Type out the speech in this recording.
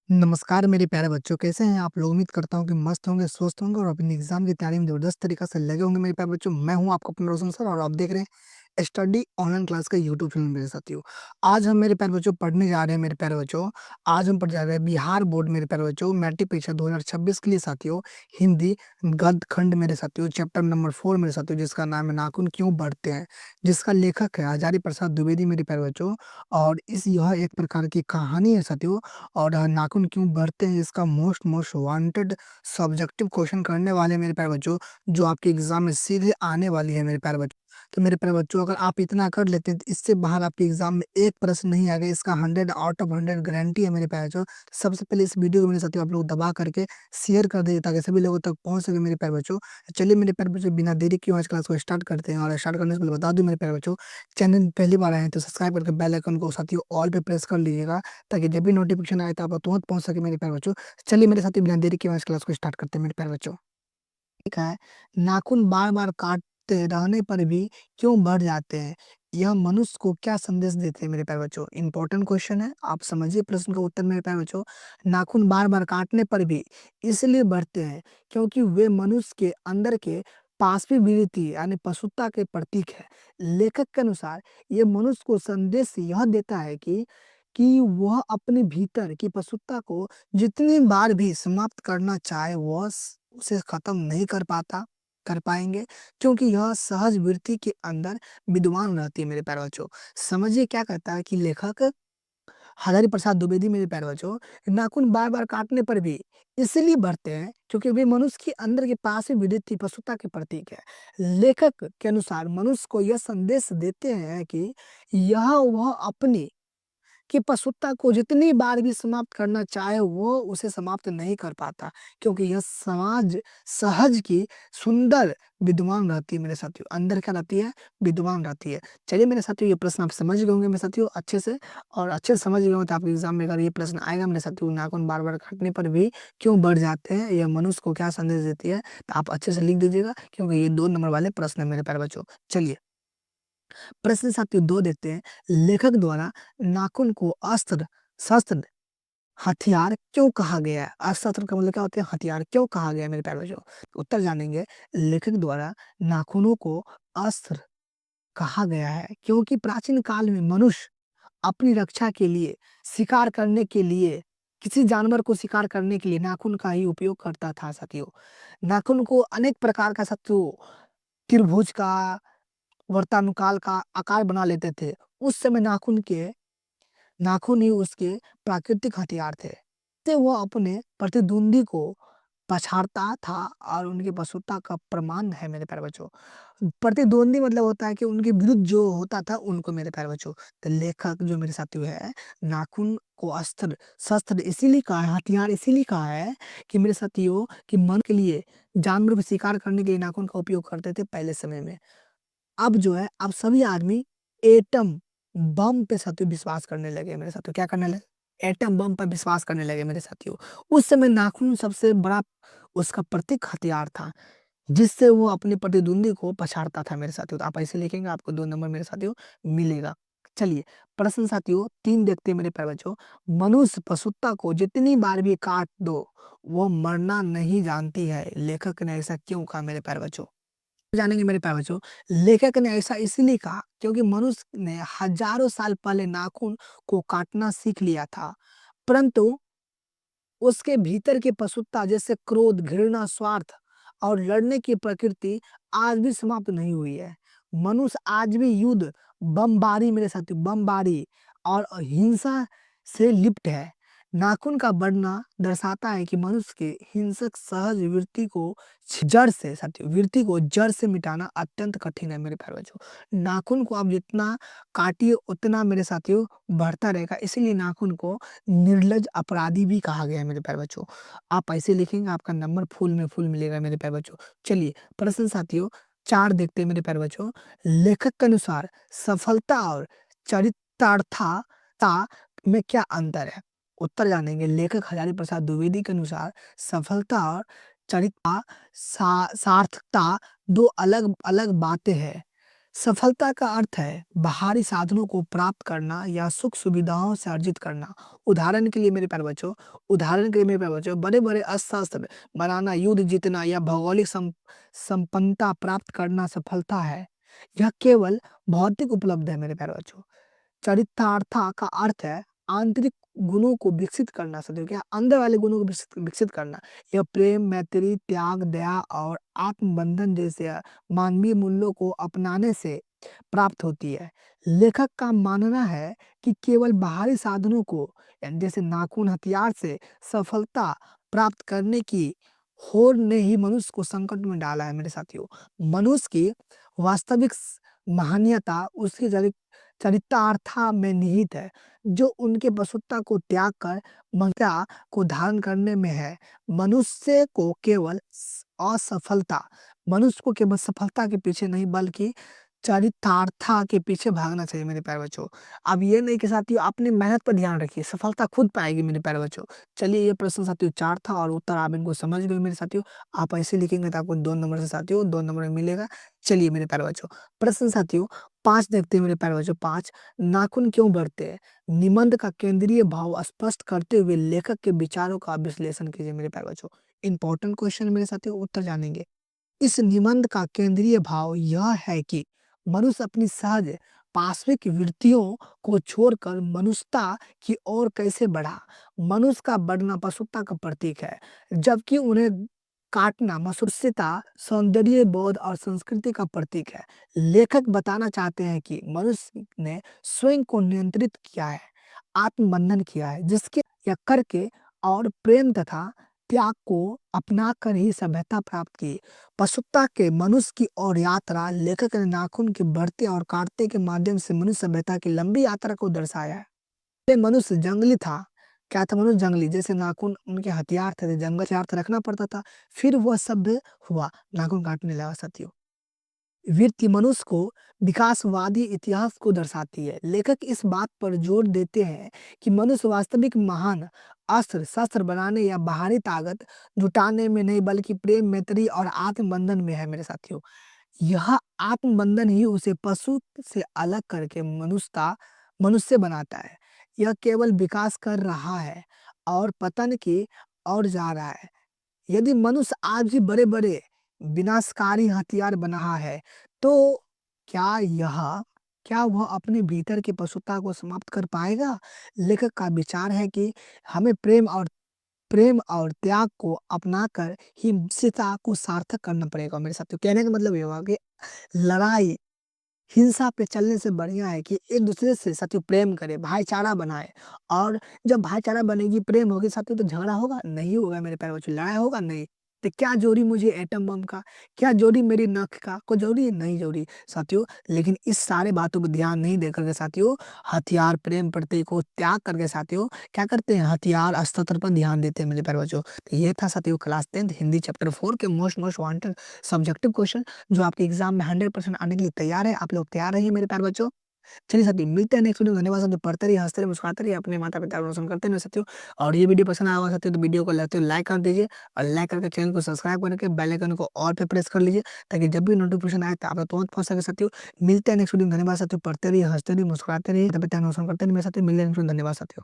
नमस्कार मेरे प्यारे बच्चों, कैसे हैं आप लोग? उम्मीद करता हूँ कि मस्त होंगे, स्वस्थ होंगे और अपनी एग्ज़ाम की तैयारी में ज़बरदस्त तरीक़ा से लगे होंगे मेरे प्यारे बच्चों। मैं हूँ आपका अपना रोशन सर और आप देख रहे हैं स्टडी ऑनलाइन क्लास का यूट्यूब चैनल मेरे साथियों। आज हम मेरे प्यारे बच्चों पढ़ने जा रहे हैं मेरे प्यारे बच्चों, आज हम पढ़ने जा रहे हैं बिहार बोर्ड मेरे प्यारे बच्चों मैट्रिक परीक्षा 2026 के लिए साथियों, हिंदी गद्य खंड मेरे साथियों, चैप्टर नंबर 4 मेरे साथियों, जिसका नाम है नाखून क्यों बढ़ते हैं? जिसका लेखक है हजारी प्रसाद द्विवेदी मेरे प्यारे बच्चों। और यह एक प्रकार की कहानी है साथियों। और नाखून क्यों बढ़ते हैं इसका मोस्ट वांटेड सब्जेक्टिव क्वेश्चन करने वाले मेरे प्यारे बच्चों, जो आपके एग्जाम में सीधे आने वाली है मेरे प्यारे बच्चों। तो मेरे प्यारे बच्चों, अगर आप इतना कर लेते हैं तो इससे बाहर आपके एग्जाम में एक प्रश्न नहीं आएगा, इसका 100 आउट ऑफ 100 गारंटी है मेरे प्यारे बच्चों। सबसे पहले इस वीडियो को मेरे साथियों आप लोग दबा करके शेयर कर दीजिए ताकि सभी लोगों तक पहुंच सके मेरे प्यारे बच्चों। चलिए मेरे प्यारे बच्चों, बिना देरी किए आज क्लास को स्टार्ट करते हैं। और स्टार्ट करने से पहले बता दूं मेरे प्यारे बच्चों, चैनल पहली बार आए हैं तो सब्सक्राइब करके बेल आइकन को साथियों ऑल पे प्रेस कर लीजिएगा ताकि जब भी नोटिफिकेशन आए तो आप तुरंत पहुंच सके मेरे प्यारे बच्चों। चलिए मेरे साथ ही बिना देरी के आज क्लास को स्टार्ट करते हैं मेरे प्यारे बच्चों। ठीक है, नाखून बार बार काटते रहने पर भी क्यों बढ़ जाते हैं? यह मनुष्य को क्या संदेश देते हैं मेरे प्यारे बच्चों? इंपॉर्टेंट क्वेश्चन है, आप समझिए प्रश्न का उत्तर मेरे प्यारे बच्चों। नाखून बार बार काटने पर भी इसलिए बढ़ते हैं क्योंकि वे मनुष्य के अंदर के पाशवी वृत्ति यानी पशुता के प्रतीक है। लेखक के अनुसार ये मनुष्य को संदेश यह देता है कि वह अपने भीतर की पशुता को जितनी बार भी समाप्त करना चाहे वह उसे खत्म नहीं कर पाएंगे, क्योंकि यह सहज वृत्ति के अंदर विद्वान रहती है मेरे प्यारे बच्चों। समझिए क्या कहता है कि लेखक हजारी प्रसाद द्विवेदी मेरे प्यारे बच्चों, नाखून बार बार काटने पर भी इसलिए बढ़ते हैं क्योंकि वे मनुष्य के अंदर के पास ही विद्युत पशुता के प्रतीक है। लेखक के अनुसार मनुष्य को यह संदेश देते हैं कि यह वह अपनी कि पशुत्ता को जितनी बार भी समाप्त करना चाहे वो उसे समाप्त नहीं कर पाता, क्योंकि यह समाज सहज की सुंदर विद्वान रहती है मेरे साथियों। अंदर क्या रहती है? विद्वान रहती है। चलिए मेरे साथियों, ये प्रश्न आप समझ गए होंगे मेरे साथियों अच्छे से। और अच्छे से समझ गए हो तो आपके एग्जाम में अगर ये प्रश्न आएगा मेरे साथियों, नाखून बार बार काटने पर भी क्यों बढ़ जाते हैं, यह मनुष्य को क्या संदेश देती है, तो आप अच्छे से लिख दीजिएगा क्योंकि ये 2 नंबर वाले प्रश्न है मेरे प्यारे बच्चों। चलिए प्रश्न साथियों 2 देखते हैं। लेखक द्वारा नाखून को अस्त्र शस्त्र हथियार क्यों कहा गया है? अस्त्र शस्त्र का मतलब क्या होता है? हथियार क्यों कहा गया है मेरे प्यारे बच्चों? उत्तर जानेंगे। लेखक द्वारा नाखूनों को अस्त्र कहा गया है क्योंकि प्राचीन काल में मनुष्य अपनी रक्षा के लिए, शिकार करने के लिए, किसी जानवर को शिकार करने के लिए नाखून का ही उपयोग करता था साथियों। नाखून को अनेक प्रकार का साथियों, त्रिभुज का, वर्तानुकाल का आकार बना लेते थे। उस समय नाखून ही उसके प्राकृतिक हथियार थे। तो वो अपने प्रतिद्वंदी को पछाड़ता था और उनकी पशुता का प्रमाण है मेरे प्यारे बच्चों। प्रतिद्वंदी मतलब होता है कि उनके विरुद्ध जो होता था उनको मेरे प्यारे बच्चों। तो लेखक जो मेरे साथियों है, नाखून को अस्त्र शस्त्र इसीलिए कहा है, हथियार इसीलिए कहा है कि मेरे साथियों कि मन के लिए जानवर को शिकार करने के लिए नाखून का उपयोग करते थे पहले समय में। अब जो है, अब सभी आदमी एटम बम पे साथियों विश्वास करने लगे मेरे साथियों। क्या करने लगे? एटम बम पर विश्वास करने लगे मेरे साथियों। उस समय नाखून सबसे बड़ा उसका प्रतीक हथियार था, जिससे वो अपने प्रतिद्वंदी को पछाड़ता था मेरे साथियों। तो आप ऐसे लिखेंगे, आपको 2 नंबर मेरे साथियों मिलेगा। चलिए प्रश्न साथियों 3 देखते हैं मेरे प्यारे बच्चों। मनुष्य पशुत्ता को जितनी बार भी काट दो वो मरना नहीं जानती है, लेखक ने ऐसा क्यों कहा मेरे प्यारे बच्चों? जानेंगे मेरे प्यारे बच्चों। लेखक ने ऐसा इसलिए कहा क्योंकि मनुष्य ने हजारों साल पहले नाखून को काटना सीख लिया था, परंतु उसके भीतर की पशुत्ता जैसे क्रोध, घृणा, स्वार्थ और लड़ने की प्रकृति आज भी समाप्त नहीं हुई है। मनुष्य आज भी युद्ध, बमबारी मेरे साथियों, बमबारी और हिंसा से लिप्त है। नाखून का बढ़ना दर्शाता है कि मनुष्य के हिंसक सहज वृत्ति को जड़ से मिटाना अत्यंत कठिन है मेरे प्यारे बच्चों। नाखून को आप जितना काटिए उतना मेरे साथियों बढ़ता रहेगा, इसीलिए नाखून को निर्लज अपराधी भी कहा गया है मेरे प्यारे बच्चों। आप ऐसे लिखेंगे, आपका नंबर फुल में फुल मिलेगा मेरे प्यारे बच्चों। चलिए प्रश्न साथियों 4 देखते हैं मेरे प्यारे बच्चों। लेखक के अनुसार सफलता और चरितार्थता में क्या अंतर है? उत्तर जानेंगे। लेखक हजारी प्रसाद द्विवेदी के अनुसार सफलता और चरिता सार्थकता 2 अलग अलग बातें हैं। सफलता का अर्थ है बाहरी साधनों को प्राप्त करना या सुख सुविधाओं से अर्जित करना। उदाहरण के लिए मेरे प्यारे बच्चों उदाहरण के लिए मेरे प्यारे बच्चों बड़े-बड़े अस्त्र बनाना, युद्ध जीतना या भौगोलिक संपन्नता प्राप्त करना सफलता है। यह केवल भौतिक उपलब्ध है मेरे प्यारे बच्चों। चरितार्था का अर्थ है आंतरिक गुणों को विकसित करना, समझो क्या? अंदर वाले गुणों को विकसित विकसित करना। यह प्रेम, मैत्री, त्याग, दया और आत्मबंधन जैसे मानवीय मूल्यों को अपनाने से प्राप्त होती है। लेखक का मानना है कि केवल बाहरी साधनों को यानी जैसे नाखून, हथियार से सफलता प्राप्त करने की होड़ ने ही मनुष्य को संकट में डाला है मेरे साथियों। मनुष्य की वास्तविक महानियता उसकी चरितार्था में निहित है, जो उनके पशुत्व को त्याग कर ममता को धारण करने में है। मनुष्य को केवल असफलता मनुष्य को केवल सफलता के पीछे नहीं बल्कि चरितार्था के पीछे भागना चाहिए मेरे प्यारे बच्चों। अब ये नहीं कि साथियों अपनी मेहनत पर ध्यान रखिए, सफलता खुद पाएगी मेरे प्यारे बच्चों। चलिए ये प्रश्न साथियों 4 था और उत्तर आप इनको समझ गए मेरे साथियों। आप ऐसे लिखेंगे तो आपको 2 नंबर से साथियों 2 नंबर मिलेगा। चलिए मेरे प्यारे बच्चों, प्रश्न साथियों 5 देखते हैं मेरे प्यारे बच्चों। 5 नाखून क्यों बढ़ते हैं? निबंध का केंद्रीय भाव स्पष्ट करते हुए लेखक के विचारों का विश्लेषण कीजिए मेरे प्यारे बच्चों। इंपॉर्टेंट क्वेश्चन मेरे साथियों, उत्तर जानेंगे। इस निबंध का केंद्रीय भाव यह है कि मनुष्य अपनी सहज पाश्विक वृत्तियों को छोड़कर मनुष्यता की ओर कैसे बढ़ा। मनुष्य का बढ़ना पशुता का प्रतीक है, जबकि उन्हें काटना मनुष्यता, सौंदर्य बोध और संस्कृति का प्रतीक है। लेखक बताना चाहते हैं कि मनुष्य ने स्वयं को नियंत्रित किया है, आत्मबंधन किया है, जिसके या करके और प्रेम तथा त्याग को अपना कर ही सभ्यता प्राप्त की। पशुता के मनुष्य की ओर यात्रा लेखक ने नाखून के बढ़ते और काटते के माध्यम से मनुष्य सभ्यता की लंबी यात्रा को दर्शाया है। पहले मनुष्य जंगली था। क्या था मनुष्य? जंगली। जैसे नाखून उनके हथियार थे, जंगल से हथियार रखना पड़ता था। फिर वह सभ्य हुआ, नाखून काटने लगा साथियों। वृत्ति मनुष्य को विकासवादी इतिहास को दर्शाती है। लेखक इस बात पर जोर देते हैं कि मनुष्य वास्तविक महान अस्त्र शस्त्र बनाने या बाहरी ताकत जुटाने में नहीं बल्कि प्रेम, मैत्री और आत्मबंधन में है मेरे साथियों। यह आत्मबंधन ही उसे पशु से अलग करके मनुष्य बनाता है। यह केवल विकास कर रहा है और पतन की ओर जा रहा है। यदि मनुष्य आज भी बड़े-बड़े विनाशकारी हथियार बना है, तो क्या यह क्या वह अपने भीतर की पशुता को समाप्त कर पाएगा? लेखक का विचार है कि हमें प्रेम और त्याग को अपनाकर ही सीता को सार्थक करना पड़ेगा मेरे साथियों। कहने का मतलब ये हुआ कि लड़ाई हिंसा पे चलने से बढ़िया है कि एक दूसरे से साथियों प्रेम करें, भाईचारा बनाएँ। और जब भाईचारा बनेगी, प्रेम होगी साथियों, तो झगड़ा होगा? नहीं होगा मेरे प्यारे बच्चों, लड़ाई होगा? नहीं। तो क्या ज़रूरी मुझे एटम बम का? क्या ज़रूरी मेरी नख का? कोई ज़रूरी है? नहीं ज़रूरी साथियों। लेकिन इस सारे बातों पे ध्यान नहीं देकर के साथियों, हथियार प्रेम प्रतीक को त्याग करके साथियों क्या करते हैं? हथियार अस्त्र पर ध्यान देते हैं मेरे प्यारे बच्चों। तो ये था साथियों क्लास 10th हिंदी चैप्टर 4 के मोस्ट वांटेड सब्जेक्टिव क्वेश्चन, जो आपके एग्जाम में 100% आने के लिए तैयार है। आप लोग तैयार रहिए मेरे प्यारे बच्चों। चलिए साथियों मिलते हैं नेक्स्ट वीडियो में। धन्यवाद साथियों। पढ़ते रहिए, हँसते रहिए, मुस्कुराते रहिए, अपने माता-पिता का रोशन करते रहिए साथियों। और ये वीडियो पसंद आया होगा साथियों तो वीडियो को लगते हुए लाइक कर दीजिए और लाइक करके चैनल को सब्सक्राइब करके बेल आइकन को ऑल पे प्रेस कर लीजिए, ताकि जब भी नोटिफिकेशन आए तो आप तक तुरंत पहुँच सके साथियों। मिलते हैं नेक्स्ट वीडियो में। धन्यवाद साथियों। पढ़ते रहिए, हँसते रहिए, मुस्कुराते रहिए, तब तक रोशन करते रहिए मेरे साथियों। मिलते हैं नेक्स्ट वीडियो में। धन्यवाद साथियों।